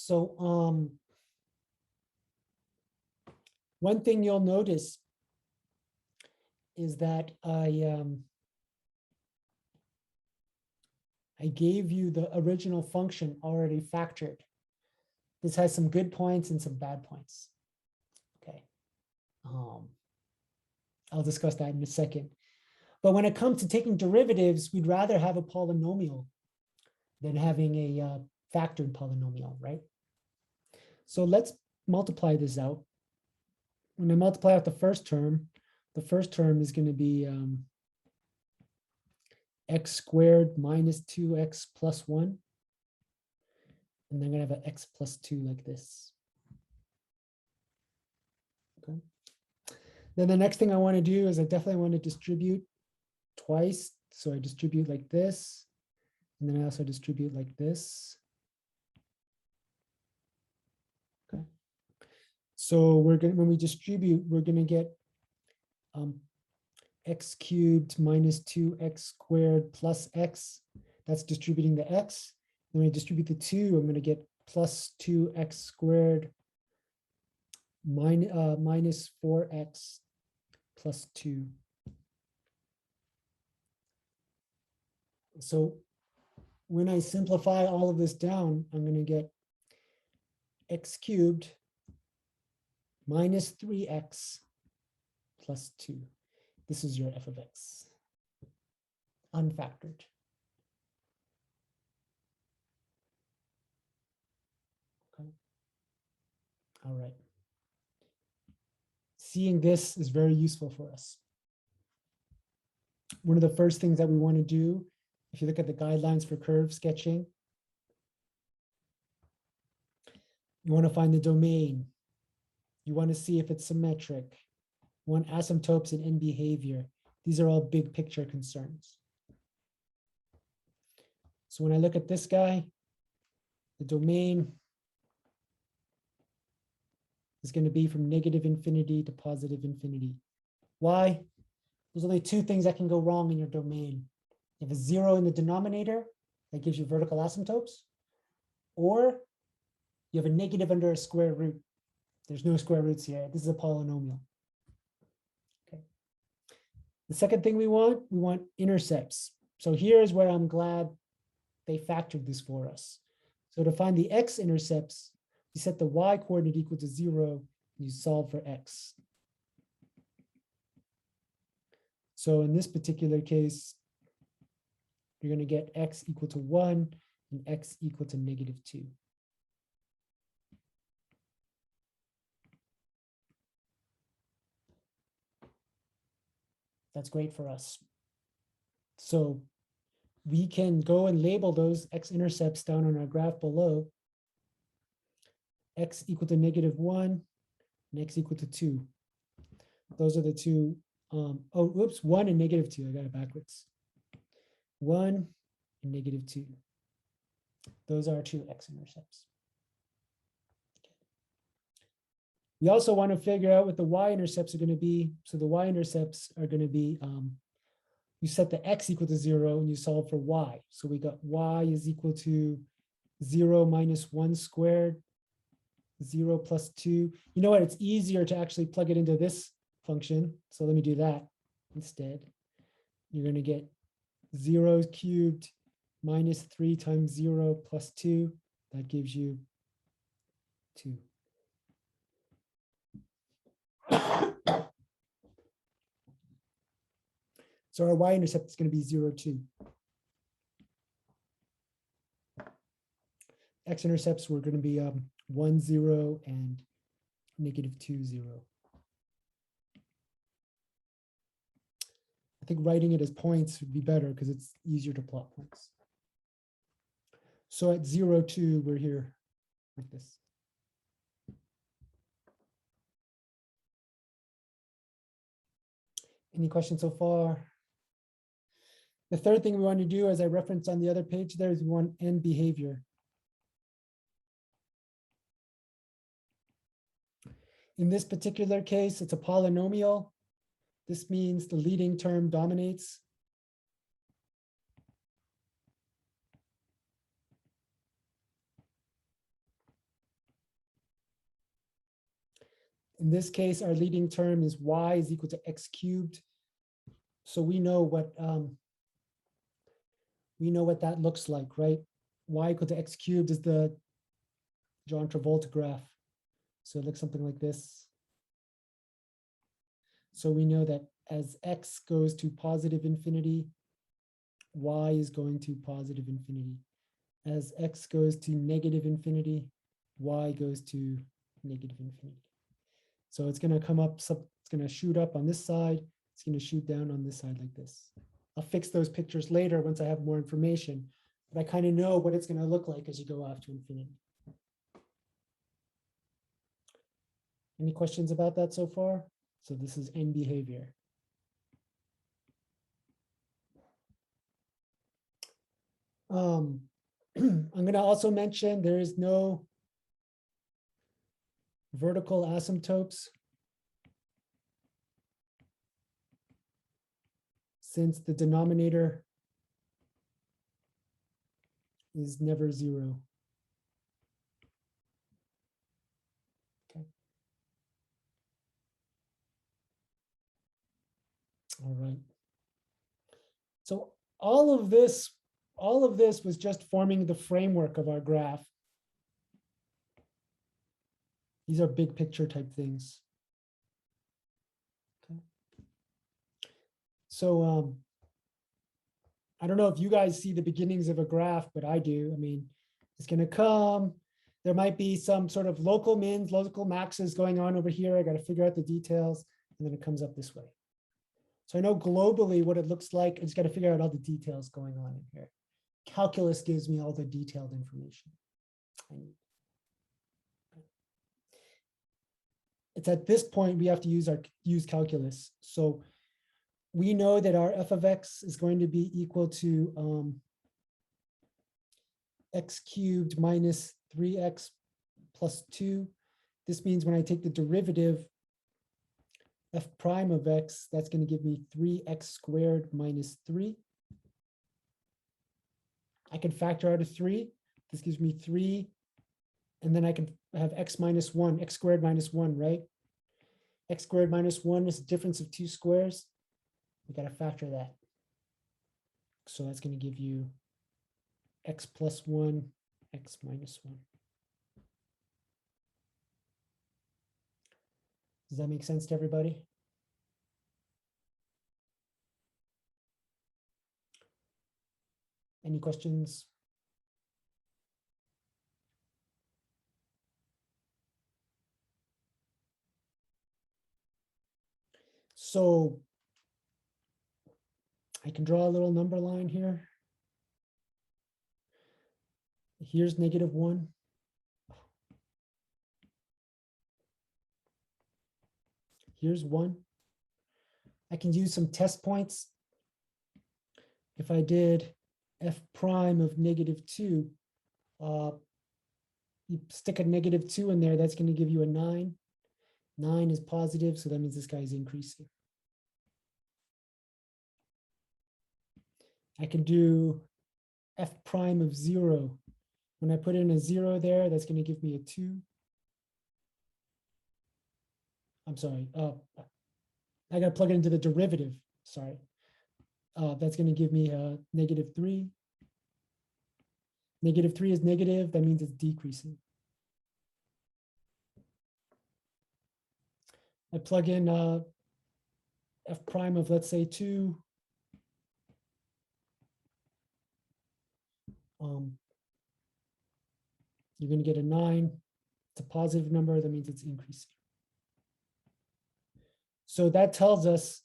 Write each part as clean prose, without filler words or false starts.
So one thing you'll notice is that I gave you the original function already factored. This has some good points and some bad points. Okay. I'll discuss that in a second. But when it comes to taking derivatives, we'd rather have a polynomial than having a factored polynomial, right? So let's multiply this out. When I multiply out the first term is going to be x squared minus 2x plus 1. And then I'm going to have an x plus 2 like this. Okay. Then the next thing I want to do is I definitely want to distribute twice. So I distribute like this. And then I also distribute like this. Okay. So when we distribute, we're going to get x cubed minus 2x squared plus x. That's distributing the x. Then when I distribute the 2, I'm going to get plus 2x squared minus 4x plus 2. So when I simplify all of this down, I'm going to get x cubed minus 3x plus 2. This is your f of x, unfactored. Okay. All right. Seeing this is very useful for us. One of the first things that we want to do, if you look at the guidelines for curve sketching, you want to find the domain. You want to see if it's symmetric. You want asymptotes and end behavior. These are all big picture concerns. So when I look at this guy, the domain is going to be from negative infinity to positive infinity. Why? There's only two things that can go wrong in your domain. You have a 0 in the denominator that gives you vertical asymptotes, or you have a negative under a square root. There's no square roots here. This is a polynomial. Okay. The second thing we want intercepts. So here's where I'm glad they factored this for us. So to find the x-intercepts, you set the y-coordinate equal to 0, and you solve for x. So in this particular case, you're going to get x equal to 1 and x equal to negative 2. That's great for us. So we can go and label those x-intercepts down on our graph below. X equal to negative 1 and x equal to 2. Those are the two. 1 and negative 2. I got it backwards. 1 and negative 2. Those are our two x-intercepts. Okay. We also want to figure out what the y-intercepts are going to be. So the y-intercepts are going to be, you set the x equal to 0 and you solve for y. So we got y is equal to 0 minus 1 squared, 0 plus 2. You know what? It's easier to actually plug it into this function. So let me do that instead. You're going to get 0 cubed minus 3 times 0 plus 2. That gives you 2. So our y-intercept is going to be 0, 2. X-intercepts were going to be 1, 0, and negative 2, 0. I think writing it as points would be better because it's easier to plot points. So at 0, 2, we're here like this. Any questions so far? The third thing we want to do, as I referenced on the other page there, is we want end behavior. In this particular case, it's a polynomial. This means the leading term dominates. In this case, our leading term is y is equal to x cubed. So we know what that looks like, right? Y equal to x cubed is the John Travolta graph. So it looks something like this. So we know that as x goes to positive infinity, y is going to positive infinity. As x goes to negative infinity, y goes to negative infinity. So it's going to come up, it's going to shoot up on this side. It's going to shoot down on this side like this. I'll fix those pictures later once I have more information, but I kind of know what it's going to look like as you go off to infinity. Any questions about that so far? So this is end behavior. I'm going to also mention there is no vertical asymptotes since the denominator is never 0. Okay. All right. So all of this was just forming the framework of our graph. These are big picture type things. Okay. So I don't know if you guys see the beginnings of a graph, but I do. I mean, it's going to come. There might be some sort of local mins, local maxes going on over here. I got to figure out the details, and then it comes up this way. So I know globally what it looks like. I just got to figure out all the details going on in here. Calculus gives me all the detailed information I need. It's at this point we have to use calculus. So we know that our f of x is going to be equal to x cubed minus 3x plus 2. This means when I take the derivative f prime of x, that's going to give me 3x squared minus 3. I can factor out a 3. This gives me 3. And then I can have x minus 1, x squared minus 1, right? X squared minus 1 is the difference of 2 squares. We got to factor that. So that's going to give you x plus 1, x minus 1. Does that make sense to everybody? Any questions? So I can draw a little number line here. Here's -1. Here's 1. I can use some test points. If I did f prime of -2, you stick a -2 in there, that's going to give you a 9. 9 is positive, so that means this guy is increasing. I can do f prime of 0. When I put in a 0 there, that's going to give me a 2. I'm sorry. I got to plug it into the derivative. Sorry. That's going to give me a -3. -3 is negative. That means it's decreasing. I plug in f prime of, let's say, 2. You're going to get a 9. It's a positive number. That means it's increasing. So that tells us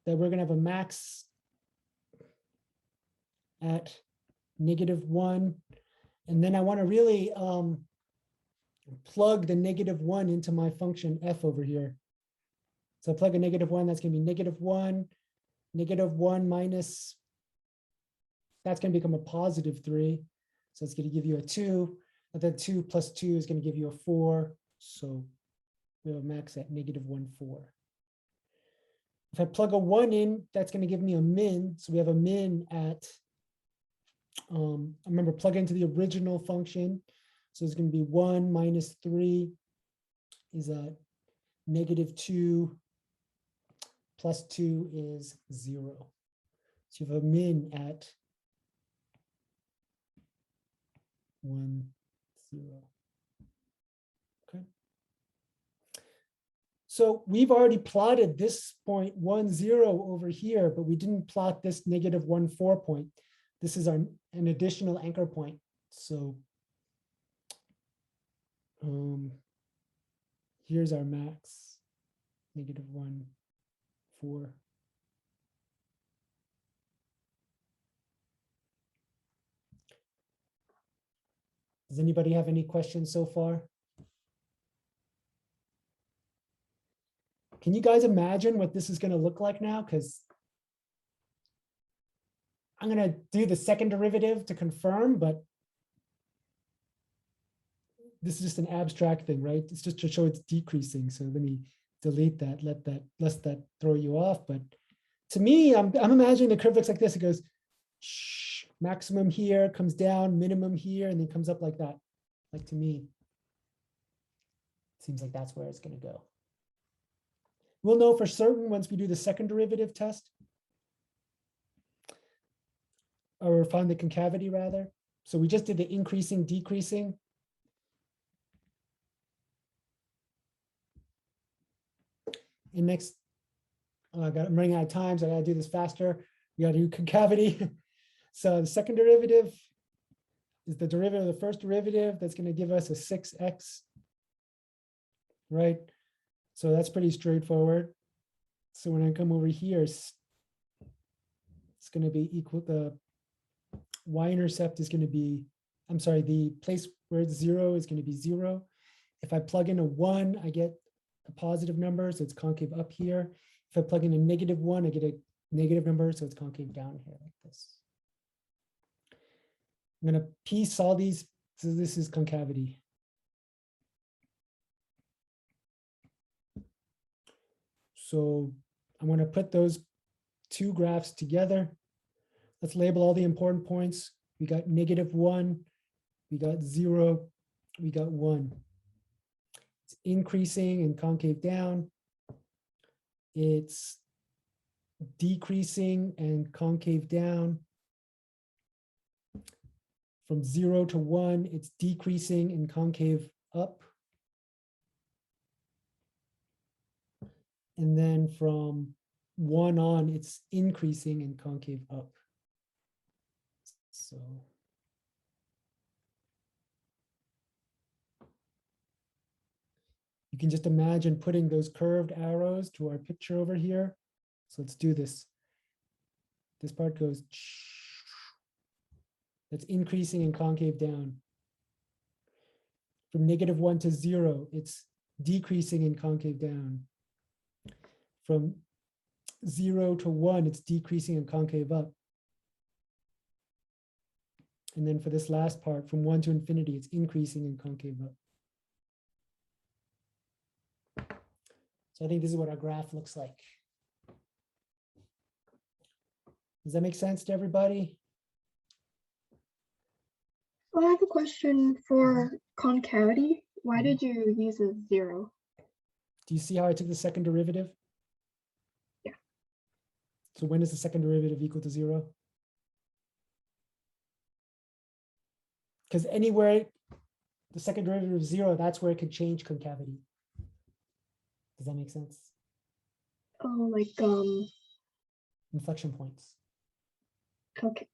that we're going to have a max at -1. And then I want to really plug the -1 into my function f over here. So I plug a -1, that's going to be -1, -1 minus, that's going to become a +3. So it's going to give you a 2. And then 2 plus 2 is going to give you a 4. So we have a max at -1, 4. If I plug a 1 in, that's going to give me a min. So we have a min at, remember, plug into the original function. So it's going to be 1 minus 3 is a -2 plus 2 is 0. So you have a min at 1, 0. Okay. So we've already plotted this point 1, 0 over here, but we didn't plot this -1, 4 point. This is an additional anchor point. So here's our max, -1, 4. Does anybody have any questions so far? Can you guys imagine what this is going to look like now? Because I'm going to do the second derivative to confirm, but this is just an abstract thing, right? It's just to show it's decreasing. So let me delete that, let that throw you off. But to me, I'm imagining the curve looks like this. It goes maximum here, comes down, minimum here, and then comes up like that. Like to me, seems like that's where it's going to go. We'll know for certain once we do the second derivative test, or find the concavity rather. So we just did the increasing, decreasing. And next, I'm running out of time, so I gotta do this faster. We gotta do concavity. So the second derivative is the derivative of the first derivative. That's gonna give us a 6x, right? So that's pretty straightforward. So when I come over here, it's gonna be equal, the y-intercept is gonna be, I'm sorry, the place where it's 0 is gonna be 0. If I plug in a 1, I get a positive number, so it's concave up here. If I plug in a -1, I get a negative number, so it's concave down here like this. I'm going to piece all these, so this is concavity. So I'm going to put those two graphs together. Let's label all the important points. We got -1, we got 0, we got 1. It's increasing and concave down. It's decreasing and concave down. From 0 to 1, it's decreasing and concave up. And then from 1 on, it's increasing and concave up. So you can just imagine putting those curved arrows to our picture over here. So let's do this. This part goes, that's increasing and concave down. From -1 to 0, it's decreasing and concave down. From 0 to 1, it's decreasing and concave up. And then for this last part, from 1 to infinity, it's increasing and concave up. So I think this is what our graph looks like. Does that make sense to everybody? I have a question for concavity. Why did you use a 0? Do you see how I took the second derivative? Yeah. So when is the second derivative equal to 0? Because anywhere the second derivative is 0, that's where it could change concavity. Does that make sense? Oh, like Inflection points. Okay.